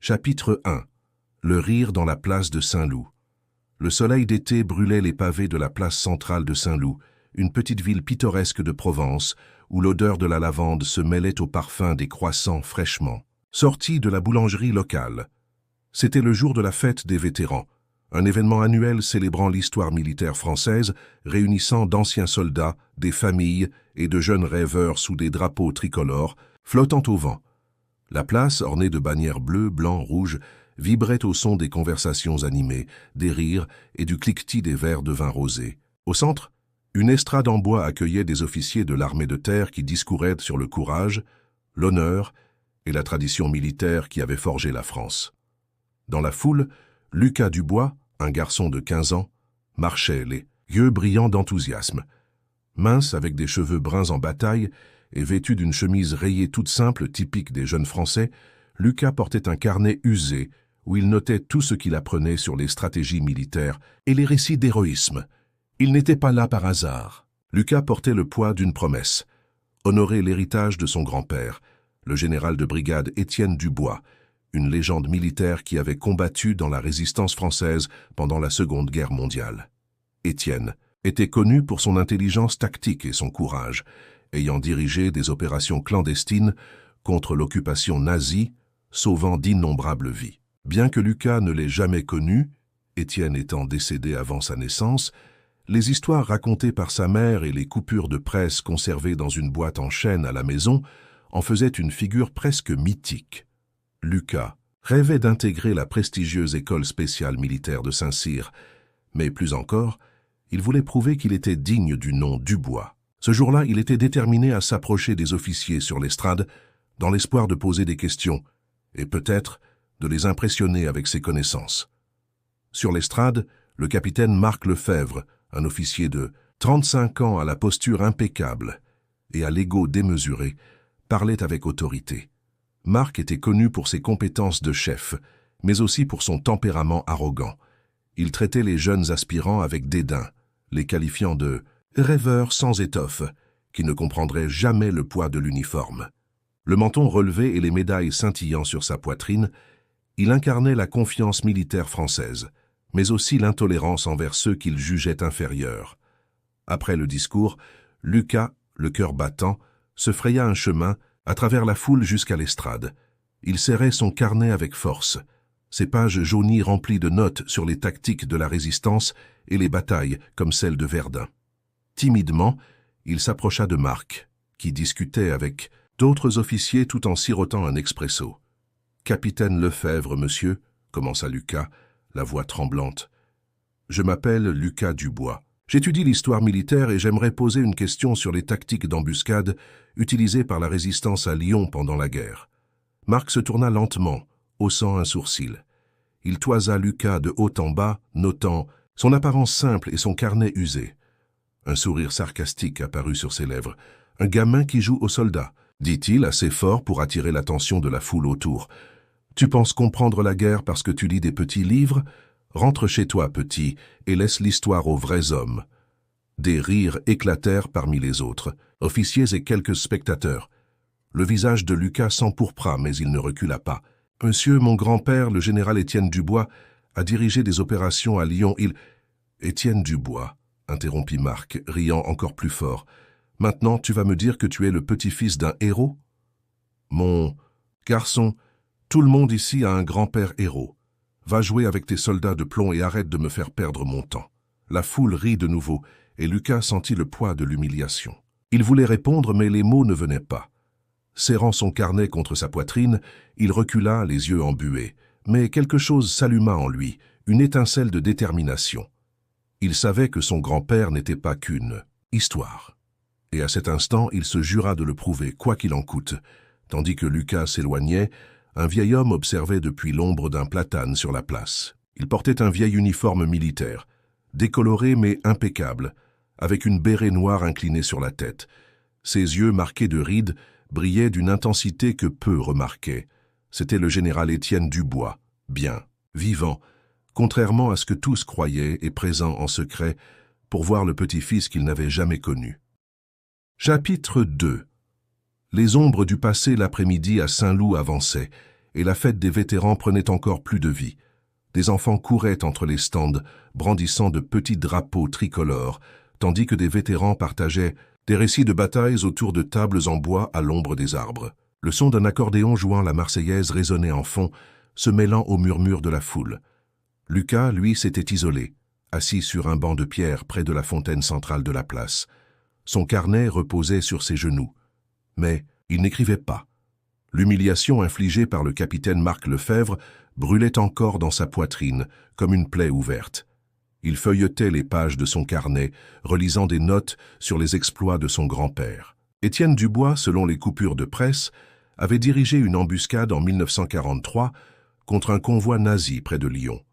Chapitre 1. Le rire dans la place de Saint-Loup. Le soleil d'été brûlait les pavés de la place centrale de Saint-Loup, une petite ville pittoresque de Provence, où l'odeur de la lavande se mêlait au parfum des croissants fraîchement sortis de la boulangerie locale. C'était le jour de la fête des vétérans, un événement annuel célébrant l'histoire militaire française, réunissant d'anciens soldats, des familles et de jeunes rêveurs sous des drapeaux tricolores, flottant au vent. La place, ornée de bannières bleues, blancs, rouges, vibrait au son des conversations animées, des rires et du cliquetis des verres de vin rosé. Au centre, une estrade en bois accueillait des officiers de l'armée de terre qui discouraient sur le courage, l'honneur et la tradition militaire qui avait forgé la France. Dans la foule, Lucas Dubois, un garçon de 15 ans, marchait, les yeux brillants d'enthousiasme. Mince, avec des cheveux bruns en bataille et vêtu d'une chemise rayée toute simple typique des jeunes Français, Lucas portait un carnet usé où il notait tout ce qu'il apprenait sur les stratégies militaires et les récits d'héroïsme. Il n'était pas là par hasard. Lucas portait le poids d'une promesse, honorer l'héritage de son grand-père, le général de brigade Étienne Dubois, une légende militaire qui avait combattu dans la résistance française pendant la Seconde Guerre mondiale. Étienne était connu pour son intelligence tactique et son courage, ayant dirigé des opérations clandestines contre l'occupation nazie, sauvant d'innombrables vies. Bien que Lucas ne l'ait jamais connu, Étienne étant décédé avant sa naissance, les histoires racontées par sa mère et les coupures de presse conservées dans une boîte en chêne à la maison en faisaient une figure presque mythique. Lucas rêvait d'intégrer la prestigieuse école spéciale militaire de Saint-Cyr, mais plus encore, il voulait prouver qu'il était digne du nom Dubois. Ce jour-là, il était déterminé à s'approcher des officiers sur l'estrade, dans l'espoir de poser des questions, et peut-être de les impressionner avec ses connaissances. Sur l'estrade, le capitaine Marc Lefebvre, un officier de 35 ans à la posture impeccable et à l'ego démesuré, parlait avec autorité. Marc était connu pour ses compétences de chef, mais aussi pour son tempérament arrogant. Il traitait les jeunes aspirants avec dédain, les qualifiant de « rêveurs sans étoffe », qui ne comprendraient jamais le poids de l'uniforme. Le menton relevé et les médailles scintillant sur sa poitrine, il incarnait la confiance militaire française, mais aussi l'intolérance envers ceux qu'il jugeait inférieurs. Après le discours, Lucas, le cœur battant, se fraya un chemin à travers la foule jusqu'à l'estrade. Il serrait son carnet avec force, ses pages jaunies remplies de notes sur les tactiques de la résistance et les batailles comme celle de Verdun. Timidement, il s'approcha de Marc, qui discutait avec d'autres officiers tout en sirotant un expresso. « Capitaine Lefebvre, monsieur, » commença Lucas, la voix tremblante. « Je m'appelle Lucas Dubois. J'étudie l'histoire militaire et j'aimerais poser une question sur les tactiques d'embuscade utilisées par la résistance à Lyon pendant la guerre. » Marc se tourna lentement, haussant un sourcil. Il toisa Lucas de haut en bas, notant son apparence simple et son carnet usé. Un sourire sarcastique apparut sur ses lèvres. « Un gamin qui joue aux soldats, » dit-il assez fort pour attirer l'attention de la foule autour. « Tu penses comprendre la guerre parce que tu lis des petits livres ? Rentre chez toi, petit, et laisse l'histoire aux vrais hommes. » Des rires éclatèrent parmi les autres, officiers et quelques spectateurs. Le visage de Lucas s'empourpra, mais il ne recula pas. « Monsieur, mon grand-père, le général Étienne Dubois, a dirigé des opérations à Lyon. Il... » « Étienne Dubois, » interrompit Marc, riant encore plus fort. « Maintenant, tu vas me dire que tu es le petit-fils d'un héros ? » « Mon garçon, tout le monde ici a un grand-père héros. Va jouer avec tes soldats de plomb et arrête de me faire perdre mon temps. » La foule rit de nouveau, et Lucas sentit le poids de l'humiliation. Il voulait répondre, mais les mots ne venaient pas. Serrant son carnet contre sa poitrine, il recula, les yeux embués. Mais quelque chose s'alluma en lui, une étincelle de détermination. Il savait que son grand-père n'était pas qu'une histoire. Et à cet instant, il se jura de le prouver, quoi qu'il en coûte. Tandis que Lucas s'éloignait, un vieil homme observait depuis l'ombre d'un platane sur la place. Il portait un vieil uniforme militaire, décoloré mais impeccable, avec une béret noire inclinée sur la tête. Ses yeux marqués de rides brillaient d'une intensité que peu remarquaient. C'était le général Étienne Dubois, bien, vivant, contrairement à ce que tous croyaient et présent en secret pour voir le petit-fils qu'ils n'avaient jamais connu. Chapitre 2. Les ombres du passé l'après-midi à Saint-Loup avançaient, et la fête des vétérans prenait encore plus de vie. Des enfants couraient entre les stands, brandissant de petits drapeaux tricolores, tandis que des vétérans partageaient des récits de batailles autour de tables en bois à l'ombre des arbres. Le son d'un accordéon jouant la Marseillaise résonnait en fond, se mêlant au murmure de la foule. Lucas, lui, s'était isolé, assis sur un banc de pierre près de la fontaine centrale de la place. Son carnet reposait sur ses genoux. Mais il n'écrivait pas. L'humiliation infligée par le capitaine Marc Lefebvre brûlait encore dans sa poitrine, comme une plaie ouverte. Il feuilletait les pages de son carnet, relisant des notes sur les exploits de son grand-père. Étienne Dubois, selon les coupures de presse, avait dirigé une embuscade en 1943 contre un convoi nazi près de Lyon.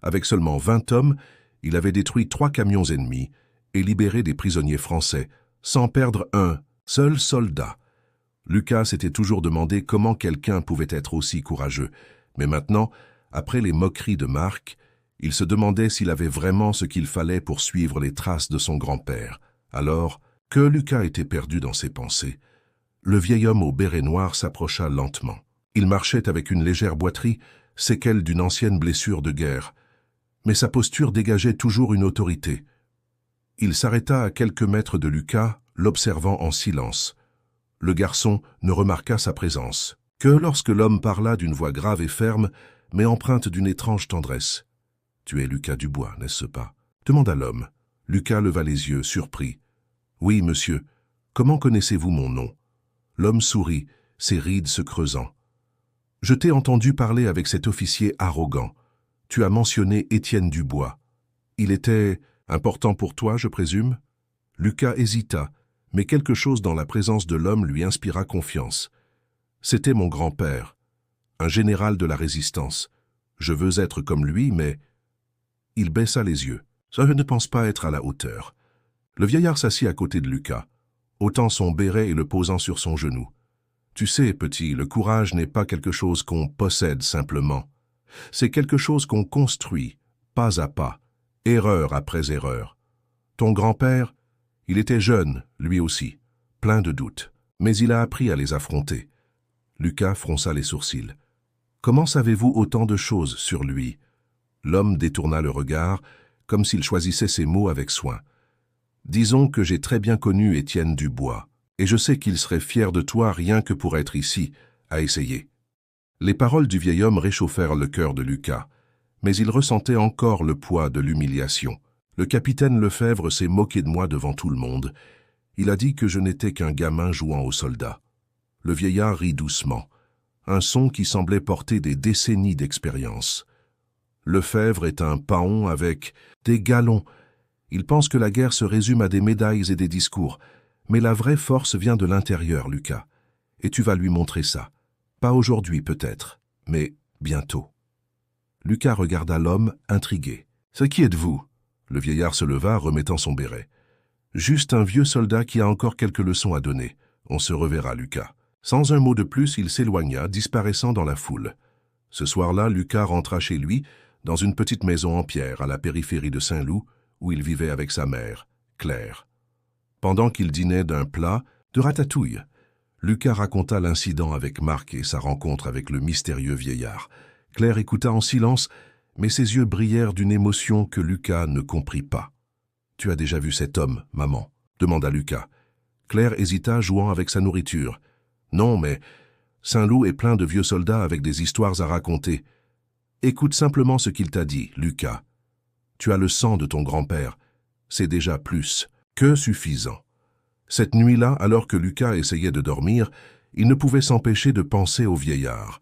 Avec seulement 20 hommes, il avait détruit 3 camions ennemis et libéré des prisonniers français, sans perdre un seul soldat. Lucas s'était toujours demandé comment quelqu'un pouvait être aussi courageux, mais maintenant, après les moqueries de Marc, il se demandait s'il avait vraiment ce qu'il fallait pour suivre les traces de son grand-père. Alors que Lucas était perdu dans ses pensées, le vieil homme au béret noir s'approcha lentement. Il marchait avec une légère boiterie, séquelle d'une ancienne blessure de guerre, mais sa posture dégageait toujours une autorité. Il s'arrêta à quelques mètres de Lucas, l'observant en silence. Le garçon ne remarqua sa présence que lorsque l'homme parla d'une voix grave et ferme, mais empreinte d'une étrange tendresse. « Tu es Lucas Dubois, n'est-ce pas ?» demanda l'homme. Lucas leva les yeux, surpris. « Oui, monsieur. Comment connaissez-vous mon nom ?» L'homme sourit, ses rides se creusant. « Je t'ai entendu parler avec cet officier arrogant. Tu as mentionné Étienne Dubois. Il était important pour toi, je présume ?» Lucas hésita, mais quelque chose dans la présence de l'homme lui inspira confiance. « C'était mon grand-père, un général de la Résistance. Je veux être comme lui, mais... » Il baissa les yeux. « Ça, je ne pense pas être à la hauteur. » Le vieillard s'assit à côté de Lucas, ôtant son béret et le posant sur son genou. « Tu sais, petit, le courage n'est pas quelque chose qu'on possède simplement. C'est quelque chose qu'on construit, pas à pas, erreur après erreur. Ton grand-père, il était jeune, lui aussi, plein de doutes, mais il a appris à les affronter. » Lucas fronça les sourcils. « Comment savez-vous autant de choses sur lui ?» L'homme détourna le regard, comme s'il choisissait ses mots avec soin. « Disons que j'ai très bien connu Étienne Dubois, et je sais qu'il serait fier de toi rien que pour être ici, à essayer. » Les paroles du vieil homme réchauffèrent le cœur de Lucas, mais il ressentait encore le poids de l'humiliation. Le capitaine Lefebvre s'est moqué de moi devant tout le monde. Il a dit que je n'étais qu'un gamin jouant aux soldats. Le vieillard rit doucement, un son qui semblait porter des décennies d'expérience. Lefebvre est un paon avec des galons. Il pense que la guerre se résume à des médailles et des discours. Mais la vraie force vient de l'intérieur, Lucas. Et tu vas lui montrer ça. Pas aujourd'hui peut-être, mais bientôt. Lucas regarda l'homme, intrigué. « C'est qui êtes-vous » Le vieillard se leva, remettant son béret. « Juste un vieux soldat qui a encore quelques leçons à donner. On se reverra, Lucas. » Sans un mot de plus, il s'éloigna, disparaissant dans la foule. Ce soir-là, Lucas rentra chez lui, dans une petite maison en pierre à la périphérie de Saint-Loup, où il vivait avec sa mère, Claire. Pendant qu'il dînait d'un plat de ratatouille, Lucas raconta l'incident avec Marc et sa rencontre avec le mystérieux vieillard. Claire écouta en silence, mais ses yeux brillèrent d'une émotion que Lucas ne comprit pas. « Tu as déjà vu cet homme, maman ?» demanda Lucas. Claire hésita, jouant avec sa nourriture. « Non, mais Saint-Loup est plein de vieux soldats avec des histoires à raconter. Écoute simplement ce qu'il t'a dit, Lucas. Tu as le sang de ton grand-père. C'est déjà plus que suffisant. » Cette nuit-là, alors que Lucas essayait de dormir, il ne pouvait s'empêcher de penser au vieillard.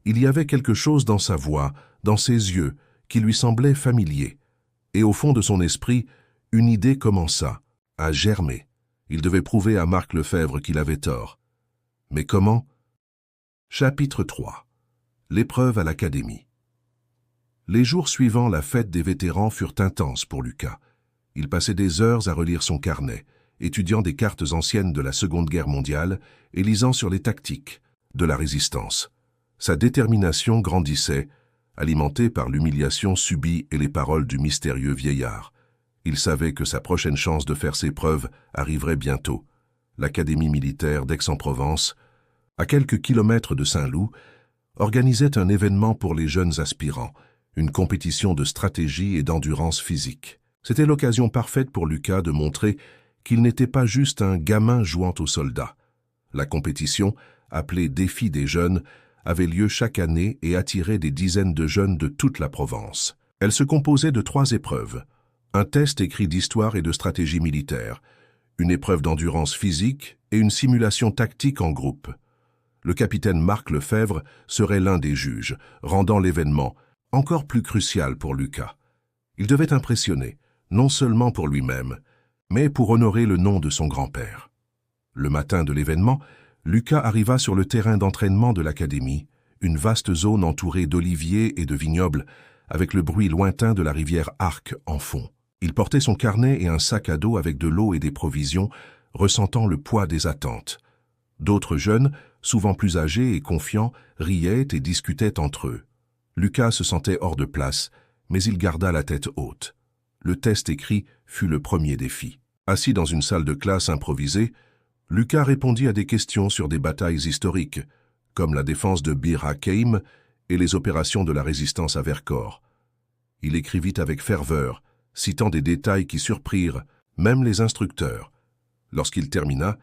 Il y avait quelque chose dans sa voix, dans ses yeux, qui lui semblait familier. Et au fond de son esprit, une idée commença à germer. Il devait prouver à Marc Lefebvre qu'il avait tort. Mais comment? Chapitre 3. L'épreuve à l'académie. Les jours suivant la fête des vétérans furent intenses pour Lucas. Il passait des heures à relire son carnet, étudiant des cartes anciennes de la Seconde Guerre mondiale et lisant sur les tactiques de la résistance. Sa détermination grandissait, alimentée par l'humiliation subie et les paroles du mystérieux vieillard. Il savait que sa prochaine chance de faire ses preuves arriverait bientôt. L'académie militaire d'Aix-en-Provence, à quelques kilomètres de Saint-Loup, organisait un événement pour les jeunes aspirants, une compétition de stratégie et d'endurance physique. C'était l'occasion parfaite pour Lucas de montrer qu'il n'était pas juste un gamin jouant aux soldats. La compétition, appelée Défi des jeunes, avait lieu chaque année et attirait des dizaines de jeunes de toute la Provence. Elle se composait de 3 épreuves. Un test écrit d'histoire et de stratégie militaire, une épreuve d'endurance physique et une simulation tactique en groupe. Le capitaine Marc Lefebvre serait l'un des juges, rendant l'événement encore plus crucial pour Lucas. Il devait impressionner, non seulement pour lui-même, mais pour honorer le nom de son grand-père. Le matin de l'événement, Lucas arriva sur le terrain d'entraînement de l'académie, une vaste zone entourée d'oliviers et de vignobles, avec le bruit lointain de la rivière Arc en fond. Il portait son carnet et un sac à dos avec de l'eau et des provisions, ressentant le poids des attentes. D'autres jeunes, souvent plus âgés et confiants, riaient et discutaient entre eux. Lucas se sentait hors de place, mais il garda la tête haute. Le test écrit fut le premier défi. Assis dans une salle de classe improvisée, Lucas répondit à des questions sur des batailles historiques, comme la défense de Bir Hakeim et les opérations de la résistance à Vercors. Il écrivit avec ferveur, citant des détails qui surprirent même les instructeurs. Lorsqu'il termina,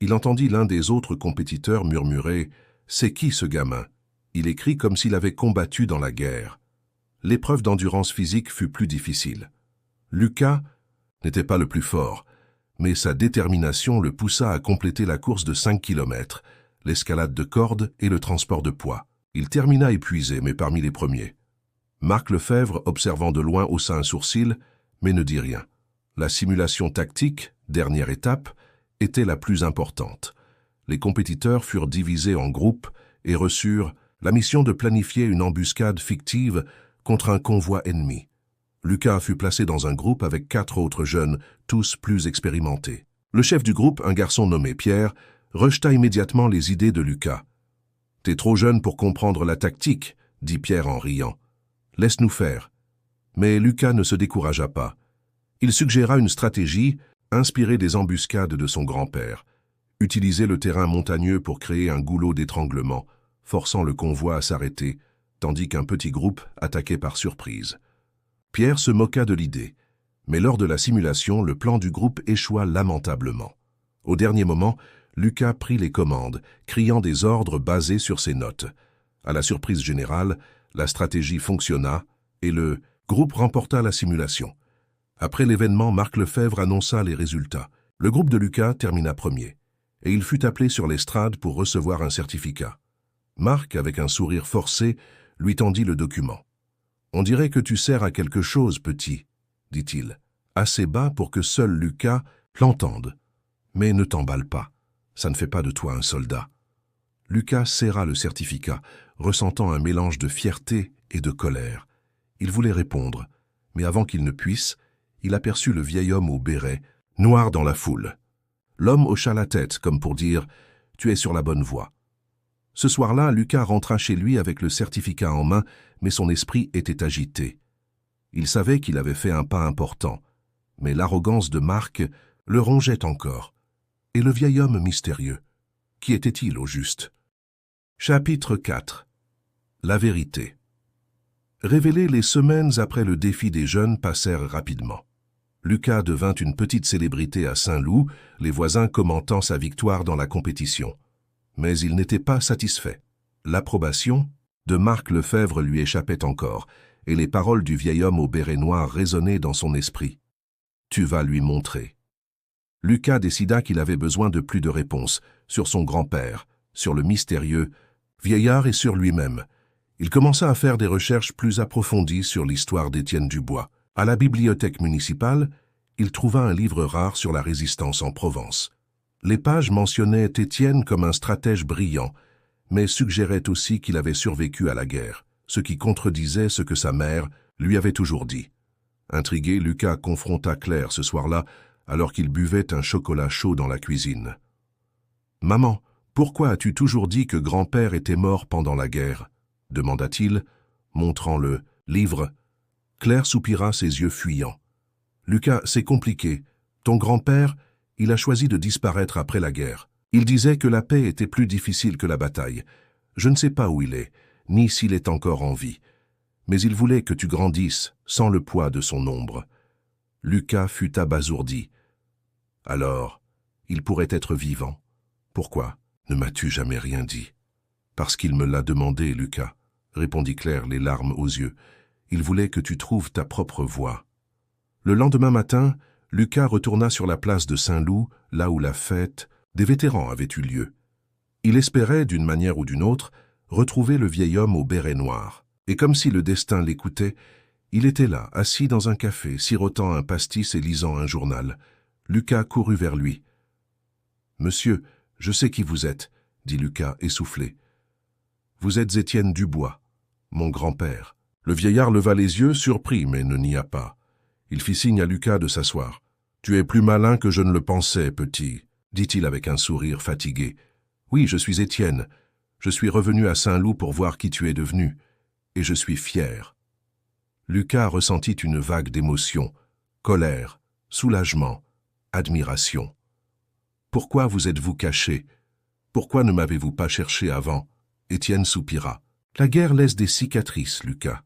il entendit l'un des autres compétiteurs murmurer « C'est qui ce gamin ?» Il écrit comme s'il avait combattu dans la guerre. L'épreuve d'endurance physique fut plus difficile. Lucas n'était pas le plus fort, mais sa détermination le poussa à compléter la course de 5 km, l'escalade de cordes et le transport de poids. Il termina épuisé, mais parmi les premiers. Marc Lefebvre, observant de loin, haussa un sourcil, mais ne dit rien. La simulation tactique, dernière étape, était la plus importante. Les compétiteurs furent divisés en groupes et reçurent la mission de planifier une embuscade fictive contre un convoi ennemi. Lucas fut placé dans un groupe avec 4 autres jeunes, tous plus expérimentés. Le chef du groupe, un garçon nommé Pierre, rejeta immédiatement les idées de Lucas. « T'es trop jeune pour comprendre la tactique, » dit Pierre en riant. « Laisse-nous faire. » Mais Lucas ne se découragea pas. Il suggéra une stratégie inspirée des embuscades de son grand-père. Utiliser le terrain montagneux pour créer un goulot d'étranglement, forçant le convoi à s'arrêter, tandis qu'un petit groupe attaquait par surprise. Pierre se moqua de l'idée, mais lors de la simulation, le plan du groupe échoua lamentablement. Au dernier moment, Lucas prit les commandes, criant des ordres basés sur ses notes. À la surprise générale, la stratégie fonctionna et le groupe remporta la simulation. Après l'événement, Marc Lefebvre annonça les résultats. Le groupe de Lucas termina premier, et il fut appelé sur l'estrade pour recevoir un certificat. Marc, avec un sourire forcé, lui tendit le document. « On dirait que tu sers à quelque chose, petit, » dit-il, assez bas pour que seul Lucas l'entende. « Mais ne t'emballe pas, ça ne fait pas de toi un soldat. » Lucas serra le certificat, ressentant un mélange de fierté et de colère. Il voulait répondre, mais avant qu'il ne puisse, il aperçut le vieil homme au béret, noir dans la foule. L'homme hocha la tête, comme pour dire « Tu es sur la bonne voie ». Ce soir-là, Lucas rentra chez lui avec le certificat en main, mais son esprit était agité. Il savait qu'il avait fait un pas important, mais l'arrogance de Marc le rongeait encore. Et le vieil homme mystérieux, qui était-il au juste? Chapitre 4. La vérité. Révélés les semaines après le défi des jeunes passèrent rapidement. Lucas devint une petite célébrité à Saint-Loup, les voisins commentant sa victoire dans la compétition. Mais il n'était pas satisfait. L'approbation de Marc Lefebvre lui échappait encore, et les paroles du vieil homme au béret noir résonnaient dans son esprit. « Tu vas lui montrer. » Lucas décida qu'il avait besoin de plus de réponses, sur son grand-père, sur le mystérieux vieillard et sur lui-même. Il commença à faire des recherches plus approfondies sur l'histoire d'Étienne Dubois. À la bibliothèque municipale, il trouva un livre rare sur la résistance en Provence. Les pages mentionnaient Étienne comme un stratège brillant, mais suggéraient aussi qu'il avait survécu à la guerre, ce qui contredisait ce que sa mère lui avait toujours dit. Intrigué, Lucas confronta Claire ce soir-là, alors qu'il buvait un chocolat chaud dans la cuisine. « Maman, pourquoi as-tu toujours dit que grand-père était mort pendant la guerre ?» demanda-t-il, montrant le livre. Claire soupira, ses yeux fuyants. « Lucas, c'est compliqué. Ton grand-père, il a choisi de disparaître après la guerre. Il disait que la paix était plus difficile que la bataille. Je ne sais pas où il est, ni s'il est encore en vie. Mais il voulait que tu grandisses sans le poids de son ombre. Lucas fut abasourdi. Alors, il pourrait être vivant. Pourquoi ne m'as-tu jamais rien dit? Parce qu'il me l'a demandé, Lucas, répondit Claire, les larmes aux yeux. Il voulait que tu trouves ta propre voie. Le lendemain matin, Lucas retourna sur la place de Saint-Loup, là où la fête des vétérans avait eu lieu. Il espérait, d'une manière ou d'une autre, retrouver le vieil homme au béret noir. Et comme si le destin l'écoutait, il était là, assis dans un café, sirotant un pastis et lisant un journal. Lucas courut vers lui. « Monsieur, je sais qui vous êtes, » dit Lucas, essoufflé. « Vous êtes Étienne Dubois, mon grand-père. » Le vieillard leva les yeux, surpris, mais ne nia pas. Il fit signe à Lucas de s'asseoir. « Tu es plus malin que je ne le pensais, petit, » dit-il avec un sourire fatigué. « Oui, je suis Étienne. Je suis revenu à Saint-Loup pour voir qui tu es devenu, et je suis fier. » Lucas ressentit une vague d'émotion, colère, soulagement, admiration. « Pourquoi vous êtes-vous caché? Pourquoi ne m'avez-vous pas cherché avant ?» Étienne soupira. « La guerre laisse des cicatrices, Lucas.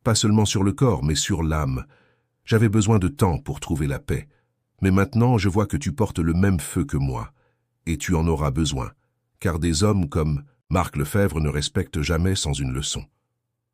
Pas seulement sur le corps, mais sur l'âme. J'avais besoin de temps pour trouver la paix. Mais maintenant, je vois que tu portes le même feu que moi. Et tu en auras besoin, car des hommes comme Marc Lefebvre ne respectent jamais sans une leçon. »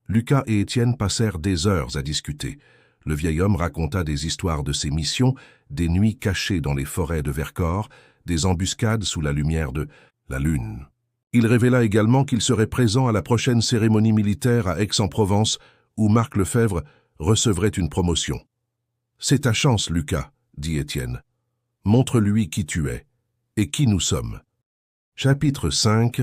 Lucas et Étienne passèrent des heures à discuter. Le vieil homme raconta des histoires de ses missions, des nuits cachées dans les forêts de Vercors, des embuscades sous la lumière de la lune. Il révéla également qu'il serait présent à la prochaine cérémonie militaire à Aix-en-Provence, où Marc Lefebvre recevrait une promotion. « C'est ta chance, Lucas, » dit Étienne. « Montre-lui qui tu es et qui nous sommes. » Chapitre 5.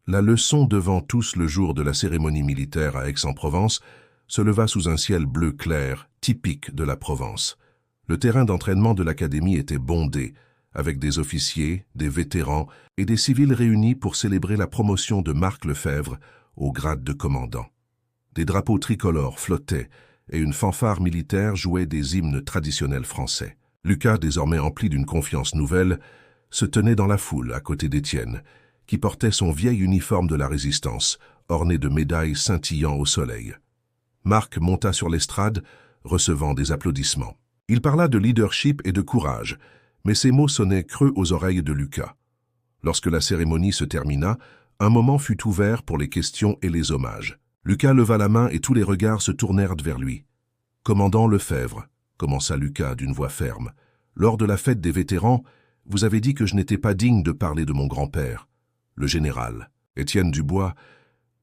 La leçon devant tous le jour de la cérémonie militaire à Aix-en-Provence se leva sous un ciel bleu clair, typique de la Provence. Le terrain d'entraînement de l'académie était bondé, avec des officiers, des vétérans et des civils réunis pour célébrer la promotion de Marc Lefebvre au grade de commandant. Des drapeaux tricolores flottaient et une fanfare militaire jouait des hymnes traditionnels français. Lucas, désormais empli d'une confiance nouvelle, se tenait dans la foule à côté d'Étienne, qui portait son vieil uniforme de la Résistance, orné de médailles scintillant au soleil. Marc monta sur l'estrade, recevant des applaudissements. Il parla de leadership et de courage, mais ses mots sonnaient creux aux oreilles de Lucas. Lorsque la cérémonie se termina, un moment fut ouvert pour les questions et les hommages. Lucas leva la main et tous les regards se tournèrent vers lui. « Commandant Lefebvre, » commença Lucas d'une voix ferme, « lors de la fête des vétérans, vous avez dit que je n'étais pas digne de parler de mon grand-père. Le général, Étienne Dubois,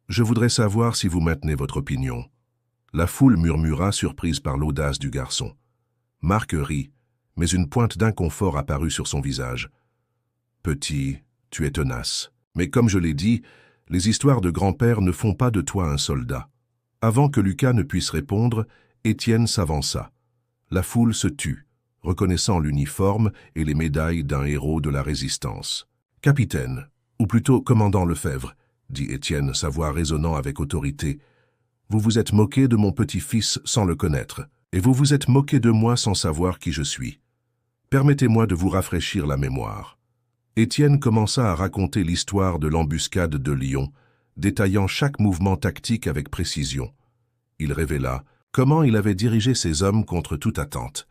je voudrais savoir si vous maintenez votre opinion. » La foule murmura, surprise par l'audace du garçon. Marc rit, mais une pointe d'inconfort apparut sur son visage. « Petit, tu es tenace. Mais comme je l'ai dit, les histoires de grand-père ne font pas de toi un soldat. » Avant que Lucas ne puisse répondre, Étienne s'avança. La foule se tut, reconnaissant l'uniforme et les médailles d'un héros de la Résistance. « Capitaine, ou plutôt commandant Lefebvre, » dit Étienne, sa voix résonnant avec autorité. « Vous vous êtes moqué de mon petit-fils sans le connaître, et vous vous êtes moqué de moi sans savoir qui je suis. Permettez-moi de vous rafraîchir la mémoire. » Étienne commença à raconter l'histoire de l'embuscade de Lyon, détaillant chaque mouvement tactique avec précision. Il révéla comment il avait dirigé ses hommes contre toute attente,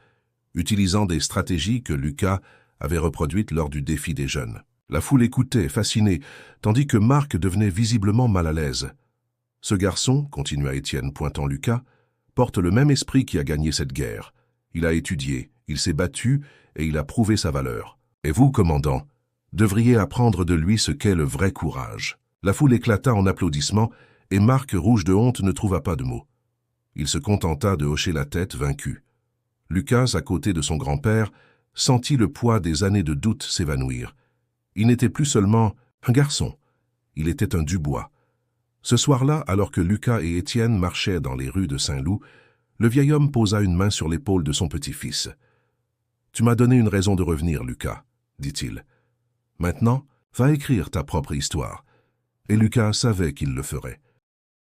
utilisant des stratégies que Lucas avait reproduites lors du défi des jeunes. La foule écoutait, fascinée, tandis que Marc devenait visiblement mal à l'aise. « Ce garçon, » continua Étienne pointant Lucas, « porte le même esprit qui a gagné cette guerre. Il a étudié, il s'est battu et il a prouvé sa valeur. Et vous, commandant, devriez apprendre de lui ce qu'est le vrai courage. » La foule éclata en applaudissements et Marc, rouge de honte, ne trouva pas de mots. Il se contenta de hocher la tête, vaincu. Lucas, à côté de son grand-père, sentit le poids des années de doute s'évanouir. Il n'était plus seulement un garçon, il était un Dubois. Ce soir-là, alors que Lucas et Étienne marchaient dans les rues de Saint-Loup, le vieil homme posa une main sur l'épaule de son petit-fils. « Tu m'as donné une raison de revenir, Lucas, » dit-il. « Maintenant, va écrire ta propre histoire. » Et Lucas savait qu'il le ferait.